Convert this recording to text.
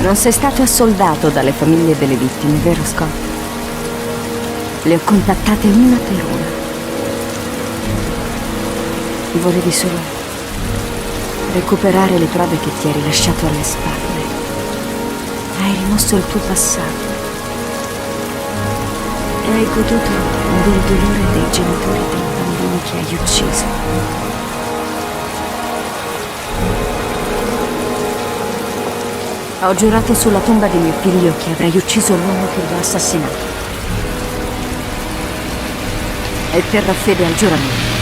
Non sei stato assoldato dalle famiglie delle vittime, vero Scott? Le ho contattate una per una. Volevi solo recuperare le prove che ti eri lasciato alle spalle. Hai rimosso il tuo passato e hai goduto del dolore dei genitori dei bambini che hai ucciso. Ho giurato sulla tomba di mio figlio che avrei ucciso l'uomo che lo ha assassinato. E terrò fede al giuramento.